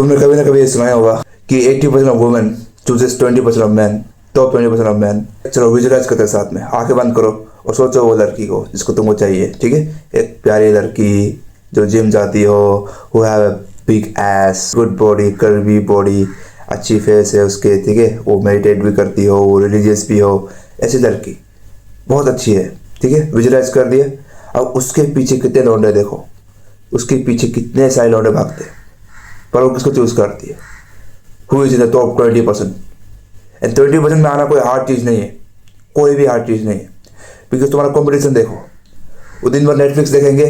तुमने कभी ना कभी ये सुना होगा कि 80% of women chooses 20% of man, top 20% of man. चलो विजुअलाइज करते हैं साथ में, आंखें बंद करो और सोचो वो लड़की को जिसको तुमको चाहिए, ठीक है। एक प्यारी लड़की जो जिम जाती हो, who have a big S, good body, curvy body, अच्छी फेस है उसके, ठीक है। वो मेडिटेट भी करती हो, वो रिलीजियस भी हो, ऐसी लड़की बहुत अच्छी है, ठीक है। विजुअलाइज कर दिए। अब उसके पीछे कितने लौंडे देखो, उसके पीछे कितने सारे लौंडे भागते हैं, पर वो किसको चूज करती है? Who is in the top 20%? And 20% में आना कोई हार्ड चीज़ नहीं है, कोई भी हार्ड चीज़ नहीं है। बिकॉज तुम्हारा कॉम्पिटिशन देखो, वो दिन भर नेटफ्लिक्स देखेंगे,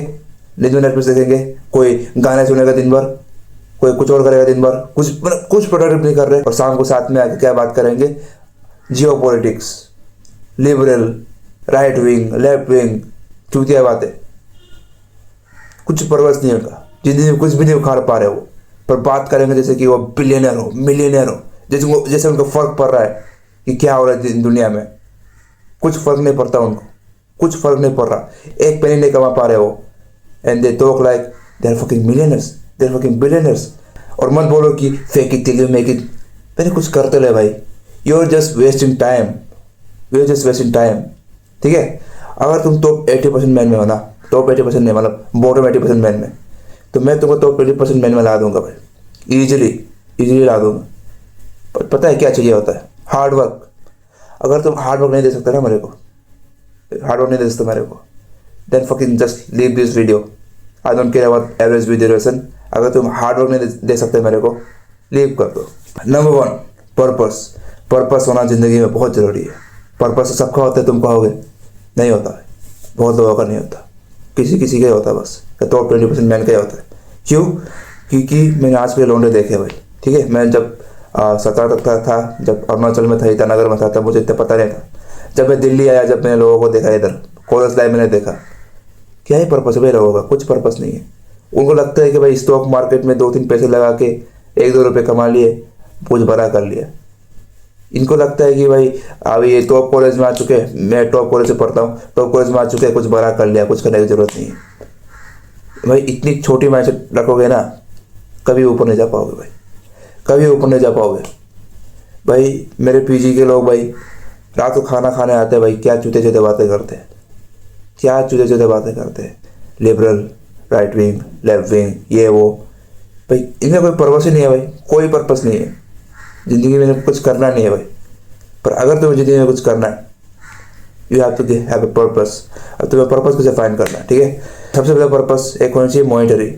कोई गाने सुनेगा दिन भर, कोई कुछ और करेगा दिन भर, कुछ प्रोडक्टिव नहीं कर रहे, और शाम को साथ में आके क्या बात करेंगे? जियो politics, liberal, right wing, left wing, चूतिया बातें, कुछ परवश नहीं उनका, जिंदगी में कुछ भी नहीं उखाड़ पा रहे वो, पर बात करेंगे जैसे कि वो बिलियनर हो, मिलियनर हो, जैसे उनको फर्क पड़ रहा है कि क्या हो रहा है दुनिया में। कुछ फर्क नहीं पड़ता उनको, कुछ फर्क नहीं पड़ रहा, एक पेनी नहीं कमा पा रहे वो। And they talk like they are fucking millionaires, they are fucking billionaires. और मत बोलो कि fake it till you make it, पहले कुछ करते रहे भाई। You are just wasting time, you are just wasting time, ठीक है। अगर तुम टॉप 80% मैन में हो ना, टॉप 80% नहीं, मतलब बॉटम 80% मैन में, तो मैं तुमको टॉप 20% मैन में ला दूंगा भाई, इजीली ला दूंगा। पर पता है क्या चाहिए होता है? Hard work. अगर तुम हार्ड वर्क नहीं दे सकते ना मेरे को, then fucking just leave this video. I don't care about average video duration. अगर तुम हार्ड वर्क नहीं दे सकते मेरे को, लीव कर दो। नंबर 1, पर्पस होना जिंदगी में बहुत ज़रूरी है। पर्पस सबका होता है, तुम कहोगे नहीं होता है, बहुत लोगों का नहीं होता, किसी का ही होता है, बस टॉप 20% मैन का ही होता है। क्यों? क्योंकि मैंने आज के लौंडे देखे भाई, ठीक है। मैं जब 17 तक था, जब अरुणाचल में था, ईटानगर में था, तब मुझे इतना पता नहीं था। जब मैं दिल्ली आया, जब मैंने लोगों को देखा इधर कॉलेज लाइफ, मैंने देखा क्या ही पर्पस है भाई लोगों का, कुछ पर्पस नहीं है। उनको लगता है कि भाई स्टॉक मार्केट में 2-3 पैसे लगा के 1-2 रुपये कमा लिए, कुछ बड़ा कर लिया। इनको लगता है कि भाई अभी ये टॉप कॉलेज में आ चुके हैं, मैं टॉप कॉलेज से पढ़ता हूँ, टॉप कॉलेज में आ चुके हैं, कुछ बड़ा कर लिया, कुछ करने की जरूरत नहीं है भाई। इतनी छोटी माइंडसेट रखोगे ना, कभी ऊपर नहीं जा पाओगे भाई, कभी ऊपर नहीं जा पाओगे भाई। मेरे पीजी के लोग भाई रात को खाना खाने आते हैं भाई, क्या चूते चूते बातें करते हैं, liberal, right wing, left wing, ये वो भाई। इनमें कोई पर्पस ही नहीं है भाई, कोई पर्पस नहीं है जिंदगी में, कुछ करना नहीं है भाई। पर अगर तुम्हें जिंदगी में कुछ करना है, you have to have a purpose. अब तुम्हें पर्पस कैसे फाइंड करना है, ठीक है। सबसे पहला पर्पस एक होना चाहिए मॉनिटरी,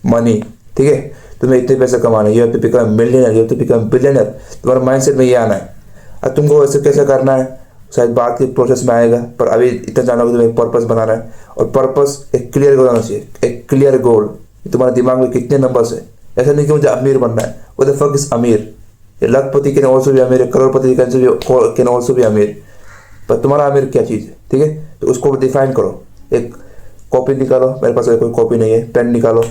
मनी, ठीक है। तुम्हें इतने पैसे कमाने, you have to become millionaire, you have to become billionaire. तुम्हारा माइंडसेट में ये आना है। अब तुमको वैसे कैसे करना है शायद बात के प्रोसेस में आएगा, पर अभी इतना जाना कि तुम्हें पर्पस बनाना है। और पर्पस एक क्लियर गोल होना चाहिए, एक क्लियर गोल। तुम्हारे दिमाग में कितने नंबर्स है, ऐसा नहीं कि मुझे अमीर बनना है। वो द फक इज अमीर? लखपति कैन ऑल्सो भी अमीर, करोड़पति कैन ऑल्सो भी अमीर, पर तुम्हारा अमीर क्या चीज़ है, ठीक है। तो उसको डिफाइन करो। एक कॉपी निकालो, मेरे पास कोई कॉपी नहीं है, पेन निकालो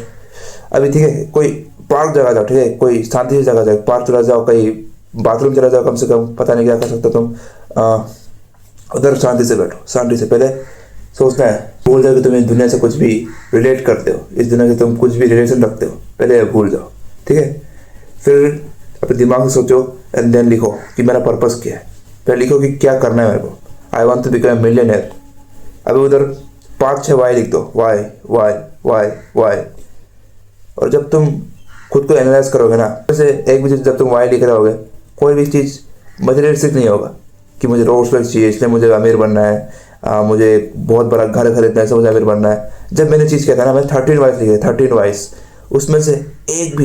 अभी, ठीक है। कोई पार्क जगह जाओ, ठीक है, कोई शांति से जगह जाओ, पार्क चला जाओ, कहीं बाथरूम चला जाओ, कम से कम, पता नहीं क्या कर सकते तुम, उधर शांति से बैठो। शांति से पहले सोचना है, भूल जाओ कि तुम इस दुनिया से कुछ भी रिलेट करते हो, इस दुनिया से तुम कुछ भी रिलेशन रखते हो, पहले भूल जाओ, ठीक है। फिर अपने दिमाग से सोचो एंड देन लिखो कि मेरा पर्पस क्या है। पहले लिखो कि क्या करना है मेरे को। I want to become millionaire. अभी उधर 5-6 वाई लिख दो, वाई वाई वाई वाई। और जब तुम खुद को एनालाइज करोगे ना, जैसे एक भी चीज़ जब तुम वाई लिख रहे होगे, कोई भी चीज़ मटेरियलिस्टिक नहीं होगा कि मुझे रोड्स रॉयस चाहिए इसलिए मुझे अमीर बनना है, मुझे बहुत बड़ा घर खरीदना है इसलिए मुझे अमीर बनना है। जब मैंने चीज़ किया था ना, मैंने 13 वाइस लिखे, 13 वाइस, उसमें से एक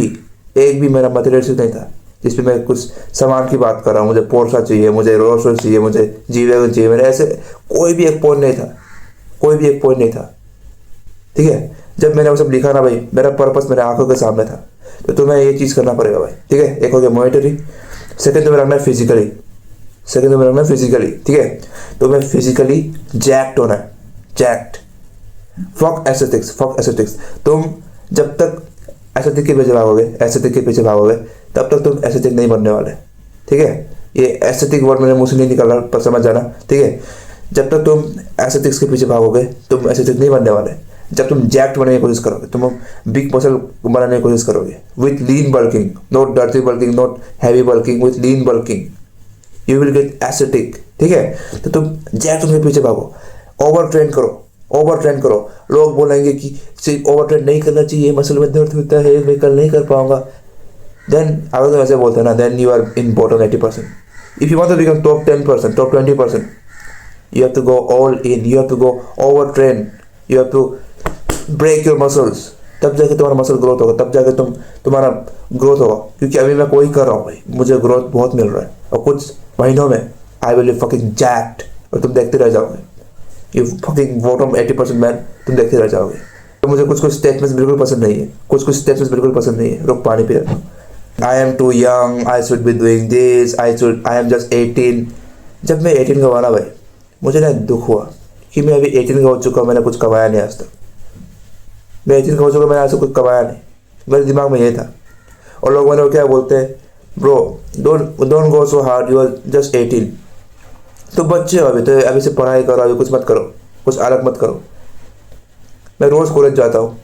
भी मेरा मटेरियलिस्टिक नहीं था जिसमें मैं कुछ सामान की बात कर रहा हूँ, मुझे पोर्शा चाहिए, मुझे रोल्स रॉयस चाहिए, मुझे जी वैगन चाहिए। मेरे ऐसे कोई भी एक पॉइंट नहीं था, ठीक है। जब मैंने वो सब लिखा ना भाई, मेरा पर्पस मेरे आंखों के सामने था। तो तुम्हें ये चीज़ करना पड़ेगा भाई, ठीक है। एक हो गया मॉनिटरी, सेकंड तुम्हें रखना है फिजिकली, ठीक है। तो मैं फिजिकली जैक्ट होना है, जैक्ट। Fuck aesthetics. तुम जब तक एस्थेटिक के पीछे भागोगे तब तक तुम एस्थेटिक नहीं बनने वाले, ठीक है। ये एस्थेटिक वर्ड मेरे मुंह से नहीं निकल रहा, पर समझ जाना, ठीक है। जब तक तुम एस्थेटिक्स के पीछे भागोगे तुम एस्थेटिक नहीं बनने वाले। जब तुम जैक्ट बनने की कोशिश करोगे, तुम बिग मसल बनाने की कोशिश करोगे with lean bulking, not dirty bulking, not heavy bulking, with lean bulking, you will get aesthetic. ठीक है, तो तुम जैक्ट के पीछे भागो, ओवर ट्रेन करो, ओवर ट्रेन करो। लोग बोलेंगे कि सिर्फ ओवर ट्रेन नहीं करना चाहिए, मसल में दर्द होता है, मैं कल नहीं कर पाऊंगा। देन अगर तुम ऐसे बोलते हैं ना, then you are in bottom 80%। If you want to become top 10%, top 20%, you have to go all in, you have to go overtrain, you have to break your muscles, तब जाके तुम्हारा मसल ग्रोथ होगा, तब जाके तुम्हारा growth होगा। क्योंकि अभी मैं कोई कर रहा हूँ भाई, मुझे ग्रोथ बहुत मिल रहा है, और कुछ महीनों में I will be fucking jacked, और तुम देखते रह जाओगे। यू फकिंग बॉटम 80% मैन, तुम देखते रह जाओगे। तो मुझे कुछ स्टेटमेंट्स बिल्कुल पसंद नहीं है, कुछ स्टेटमेंट्स बिल्कुल पसंद नहीं है। रुक, पानी पी रहा हूँ। I am too young, I should be doing this, I am just 18। जब मैं 18 का वाला भाई, मुझे ना दुख हुआ कि मैं अभी 18 का हो चुका, मैंने कुछ कमाया नहीं आज तक। मैं 18 का हो चुका, मैंने आज तक कुछ कमाया नहीं, मेरे दिमाग में ये था। और लोग मैंने क्या बोलते हैं, bro don't go so hard, you are just 18। तो बच्चे हो अभी, तो अभी से पढ़ाई करो, अभी कुछ मत करो, कुछ अलग मत करो। मैं रोज़ कॉलेज जाता हूँ,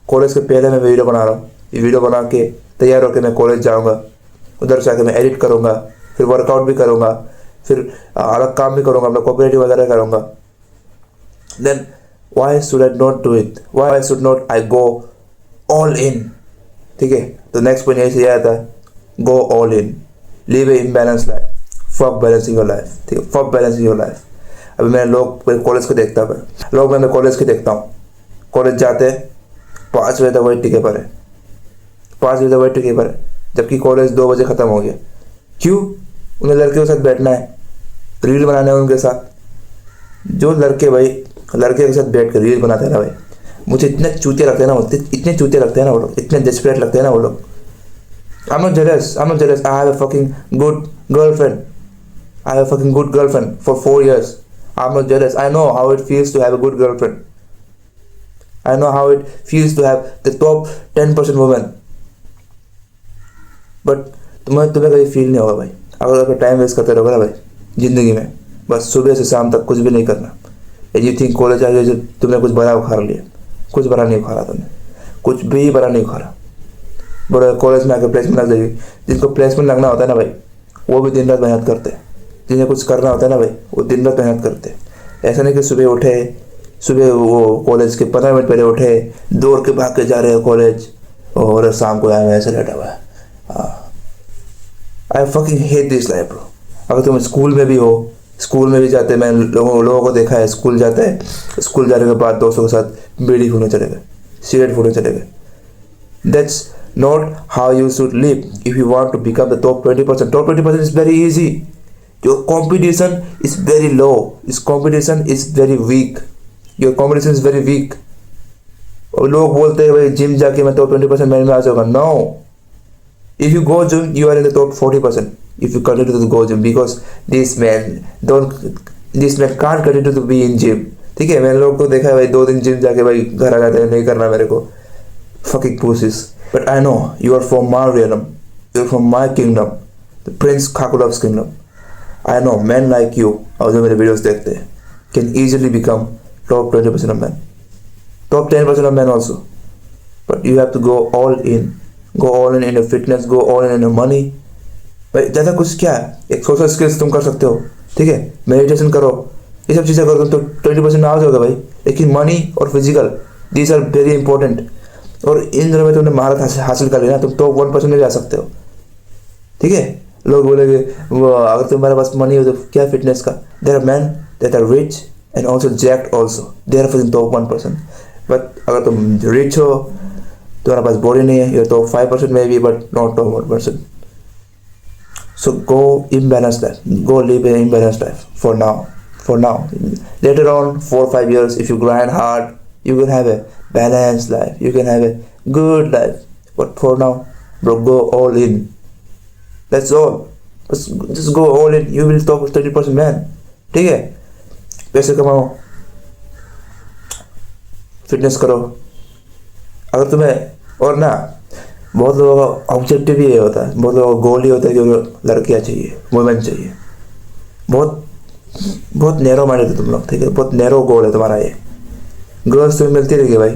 कॉलेज के पहले मैं वीडियो बना रहा हूँ, ये वीडियो बना के तैयार होकर मैं कॉलेज जाऊँगा, उधर से आके मैं एडिट करूँगा, फिर वर्कआउट भी करूँगा, फिर अलग काम भी करूँगा, अपना कॉपीराइट वगैरह करूँगा। Then why should I not do it, why should not I go all in. ठीक है, तो नेक्स्ट पॉइंट यही आता है, go all in, live a imbalance life, fuck balancing your life. ठीक है, फक बैलेंसिंग योर लाइफ। अभी मैं लोग कॉलेज को देखता हूँ, लोग मैं कॉलेज के देखता हूँ, कॉलेज जाते 5 बजे तक वही टिके पर है, 5 बजे तक वही टिके पर है, जबकि कॉलेज 2 बजे ख़त्म हो गया। क्यों? उन्हें लड़कियों के साथ बैठना है, रील बनाना है उनके साथ। जो लड़के भाई लड़के के साथ बैठ कर रील बनाते हैं ना भाई, मुझे इतने चूतिया लगते हैं ना, इतने चूतिया लगते हैं ना वो लोग, इतने डेस्परेट लगते हैं ना वो लोग। I am not jealous, I have a fucking good girlfriend, I have a fucking good girlfriend for 4 years. I'm not jealous. I know how it feels to have a good girlfriend. I know how it feels to have the top 10% women. But तुम्हें कभी feel नहीं होगा भाई, अगर आप time waste करते रहोगे ना भाई ज़िंदगी में, बस सुबह से शाम तक कुछ भी नहीं करना। यू थिंक कॉलेज आ गए जब तुमने कुछ बड़ा उखाड़ लिया, कुछ बड़ा नहीं उखाड़ा तुमने, कुछ भी बड़ा नहीं उखाड़ा। बड़ा कॉलेज में आकर प्लेसमेंट लग जाएगी, जिनको प्लेसमेंट लगना होता है ना भाई, वो भी दिन रात मेहनत करते हैं। जिन्हें कुछ करना होता है ना भाई, वो दिन रात मेहनत करते हैं। ऐसा नहीं कि सुबह उठे, सुबह वो कॉलेज के 15 मिनट पहले उठे, दौड़ के भाग के जा रहे हो कॉलेज, और शाम को आए ऐसे लेटा हुआ है। I fucking hate this life bro. अगर तुम स्कूल में भी हो, स्कूल में भी जाते, मैं लोगों को देखा है, स्कूल जाते हैं, स्कूल जाने के बाद दोस्तों के साथ बीड़ी फूलने चले गए, सिगरेट फूलने चले गए। That's not how you should live if you want to become the top 20%। Top 20% is very easy. Your competition is very low. This competition is very weak. Your competition is very weak. और लोग बोलते हैं भाई gym जाके मैं top 20% में आ जाऊंगा। No. If you go gym, you are in the top 40%. If you continue to go gym, because this man can't continue to be in gym. ठीक है, मैंने लोग को देखा है भाई 2 दिन जिम जाके भाई घर आ जाते हैं, नहीं करना मेरे को, fucking pussies. But I know you are from my realm. You are from my kingdom, the Prince Kakulov's kingdom. I know men like you, और जो मेरे वीडियोस देखते हैं, can easily become top 20% of men, top 10% of men also. But you have to go all in your fitness, go all in your money. भाई ज़्यादा कुछ क्या है, एक सोशल स्किल्स तुम कर सकते हो, ठीक है, मेडिटेशन करो, ये सब चीज़ें करो, तुम तो 20% में आ जाओगे भाई। लेकिन मनी और physical, these are very important. और इन दोनों में तुमने महारत हासिल कर लेना, तुम टॉप 1% में जा सकते हो। ठीक है, लोग बोलेंगे वो अगर तुम्हारे पास मनी हो तो क्या फिटनेस का। There are man that are rich and also jacked also, they are for top 1%। But अगर तुम रिच हो, तुम्हारे पास बॉडी नहीं है, यू टॉप 5% में भी, but not top 1%। So go imbalance life, go live a imbalance life for now. Later on 4-5 years, if you grind hard, you can have a balanced life, you can have a good life. But for now, bro, go all in. That's all. Just go all in. You will top 30% man. ठीक है, पैसे कमाओ, fitness करो। अगर तुम्हें, और ना बहुत लोगों का ऑब्जेक्टिव ही ये होता है, बहुत लोगों का गोल ही होता है कि लड़कियाँ चाहिए, वुमेन चाहिए। बहुत नैरो माइंडेड है तुम लोग, ठीक है, बहुत नैरो गोल है तुम्हारा ये। गर्ल्स तुम्हें मिलती रहेगी भाई,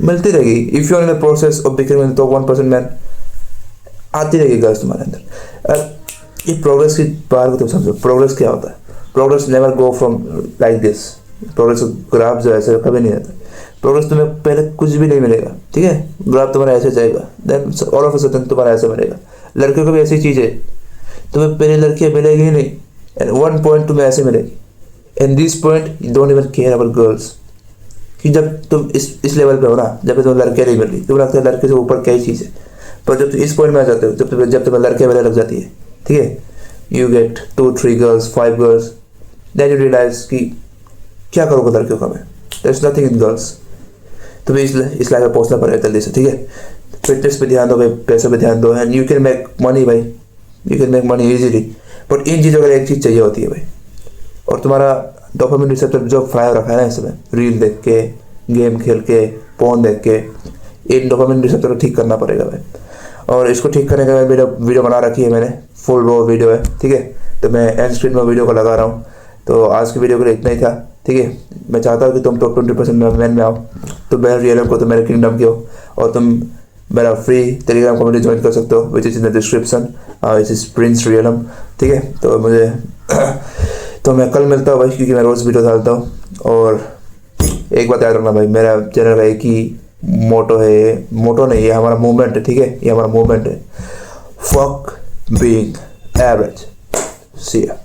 मिलती रहेगी। If you are in the process of becoming top 1% man, आती रहेगी गर्ल्स तुम्हारे अंदर। ये प्रोग्रेस की बात को तुम समझो, प्रोग्रेस क्या होता है। Progress never go from like this. Progress graph जो ऐसे कभी नहीं आता। प्रोग्रेस तुम्हें पहले कुछ भी नहीं मिलेगा, ठीक है, ग्राफ तुम्हारा ऐसे जाएगा, then all of a sudden तुम्हारा ऐसे मिलेगा। लड़कियों को भी ऐसी चीज़ है, तुम्हें पहले लड़कियाँ मिलेगी ही नहीं, एंड वन पॉइंट तुम्हें ऐसे मिलेगी, and this point you don't even care about girls. कि जब तुम इस लेवल पे हो ना, जब तुम्हें लड़कियाँ नहीं मिल रही, तुम्हें लगता है लड़के से ऊपर क्या ही चीज़ है। पर जब तुम इस पॉइंट में आ जाते हो, जब तुम्हें लड़कियाँ मिलने लग जाती है, ठीक है, you get 2-3 girls, 5 girls, then you realize कि क्या करोगे लड़कियों का मैं, there is nothing in girls. तुम्हें इस लाइफ में पहुंचना पड़ेगा जल्दी से, ठीक है। फिटनेस पे ध्यान दो भाई, पैसों पे ध्यान दो, and you can make money भाई, you can make money easily. But इन चीज़ों का एक चीज़ चाहिए होती है भाई, और तुम्हारा डोपामिन रिसेप्टर जो फायर रखा है ना इसमें, रील देख के, गेम खेल के, फोन देख के, इन डोपामिन रिसेप्टर को ठीक करना पड़ेगा भाई। और इसको ठीक करने का मेरा वीडियो बना रखी है मैंने, फुल रो वीडियो है, ठीक है। तो मैं एंड स्क्रीन में वीडियो को लगा रहा हूँ। तो आज की वीडियो के लिए इतना ही था, ठीक है। मैं चाहता हूँ कि तुम टॉप 20% मैन में आओ, तो मेरे रियलम को, तो मेरे किंगडम की हो, और तुम मेरा फ्री टेलीग्राम कम्युनिटी ज्वाइन कर सकते हो, which is in the description, which is Prince realm, ठीक है। तो मुझे तो मैं कल मिलता हूँ भाई, क्योंकि मैं रोज़ वीडियो डालता हूँ। और एक बात याद रखना भाई, मेरा चैनल का एक ही मोटो है, मोटो नहीं, ये हमारा मूवमेंट है, ठीक है, ये हमारा मूवमेंट है, फक बीइंग एवरेज। सी या।